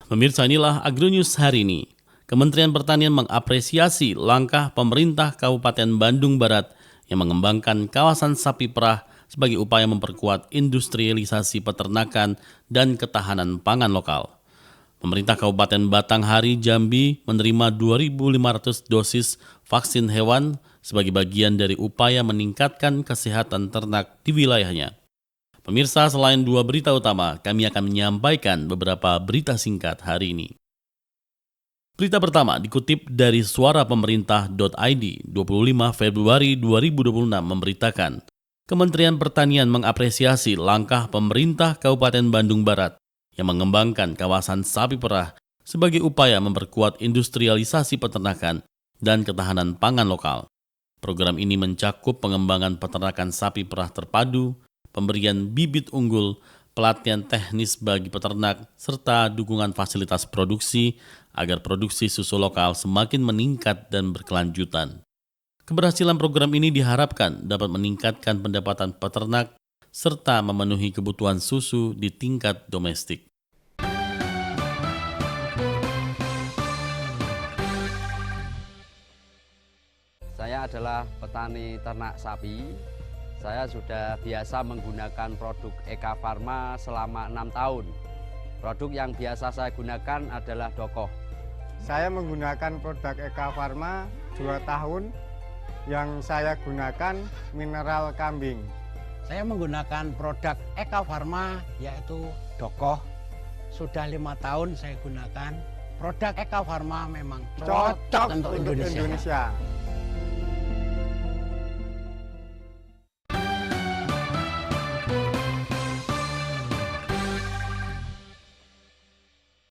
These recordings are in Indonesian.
Pemirsa, inilah Agronews hari ini. Kementerian Pertanian mengapresiasi langkah pemerintah Kabupaten Bandung Barat yang mengembangkan kawasan sapi perah sebagai upaya memperkuat industrialisasi peternakan dan ketahanan pangan lokal. Pemerintah Kabupaten Batanghari, Jambi menerima 2.500 dosis vaksin hewan sebagai bagian dari upaya meningkatkan kesehatan ternak di wilayahnya. Pemirsa, selain dua berita utama, kami akan menyampaikan beberapa berita singkat hari ini. Berita pertama dikutip dari suarapemerintah.id 25 Februari 2026 memberitakan, Kementerian Pertanian mengapresiasi langkah pemerintah Kabupaten Bandung Barat yang mengembangkan kawasan sapi perah sebagai upaya memperkuat industrialisasi peternakan dan ketahanan pangan lokal. Program ini mencakup pengembangan peternakan sapi perah terpadu, pemberian bibit unggul, pelatihan teknis bagi peternak, serta dukungan fasilitas produksi agar produksi susu lokal semakin meningkat dan berkelanjutan. Keberhasilan program ini diharapkan dapat meningkatkan pendapatan peternak serta memenuhi kebutuhan susu di tingkat domestik. Saya adalah petani ternak sapi. Saya sudah biasa menggunakan produk Eka Farma selama 6 tahun. Produk yang biasa saya gunakan adalah Dokoh. Saya menggunakan produk Eka Farma 2 tahun. Yang saya gunakan mineral kambing. Saya menggunakan produk Eka Farma yaitu Dokoh. Sudah 5 tahun saya gunakan. Produk Eka Farma memang cocok untuk Indonesia.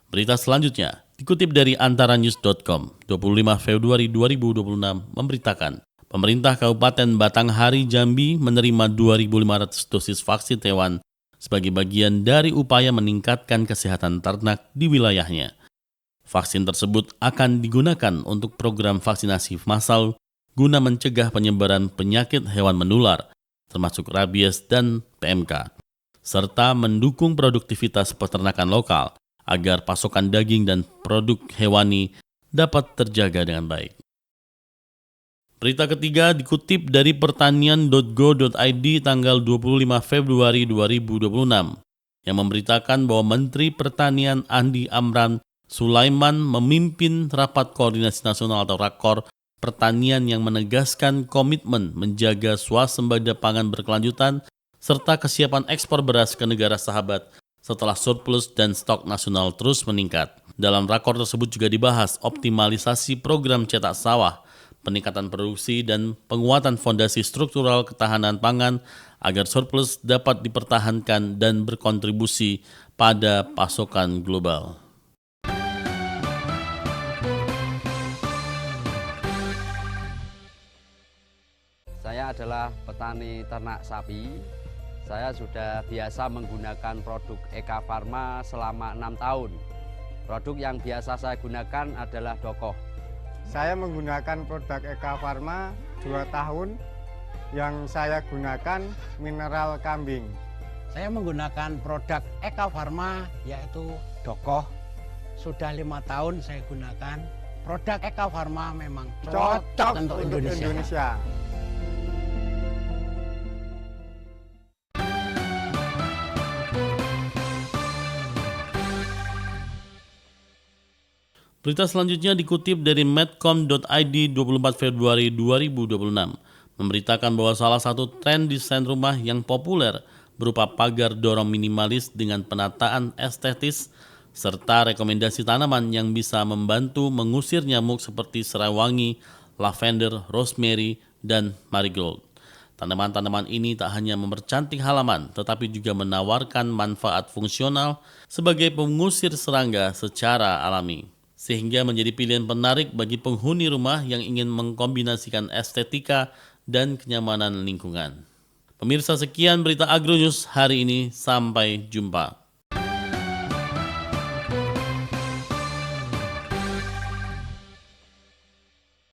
Berita selanjutnya dikutip dari antaranews.com 25 Februari 2026 memberitakan, Pemerintah Kabupaten Batanghari, Jambi menerima 2.500 dosis vaksin hewan sebagai bagian dari upaya meningkatkan kesehatan ternak di wilayahnya. Vaksin tersebut akan digunakan untuk program vaksinasi massal guna mencegah penyebaran penyakit hewan menular, termasuk rabies dan PMK, serta mendukung produktivitas peternakan lokal agar pasokan daging dan produk hewani dapat terjaga dengan baik. Berita ketiga dikutip dari pertanian.go.id tanggal 25 Februari 2026 yang memberitakan bahwa Menteri Pertanian Andi Amran Sulaiman memimpin Rapat Koordinasi Nasional atau Rakor Pertanian yang menegaskan komitmen menjaga swasembada pangan berkelanjutan serta kesiapan ekspor beras ke negara sahabat setelah surplus dan stok nasional terus meningkat. Dalam rakor tersebut juga dibahas optimalisasi program cetak sawah, peningkatan produksi dan penguatan fondasi struktural ketahanan pangan agar surplus dapat dipertahankan dan berkontribusi pada pasokan global. Saya adalah petani ternak sapi. Saya sudah biasa menggunakan produk Eka Farma selama 6 tahun. Produk yang biasa saya gunakan adalah Dokoh. Saya menggunakan produk Eka Farma 2 tahun. Yang saya gunakan mineral kambing. Saya menggunakan produk Eka Farma yaitu Dokoh. Sudah 5 tahun saya gunakan. Produk Eka Farma memang cocok untuk Indonesia. Berita selanjutnya dikutip dari medcom.id 24 Februari 2026 memberitakan bahwa salah satu tren desain rumah yang populer berupa pagar dorong minimalis dengan penataan estetis serta rekomendasi tanaman yang bisa membantu mengusir nyamuk seperti serai wangi, lavender, rosemary, dan marigold. Tanaman-tanaman ini tak hanya mempercantik halaman, tetapi juga menawarkan manfaat fungsional sebagai pengusir serangga secara alami, sehingga menjadi pilihan menarik bagi penghuni rumah yang ingin mengkombinasikan estetika dan kenyamanan lingkungan. Pemirsa, sekian berita Agronews hari ini. Sampai jumpa.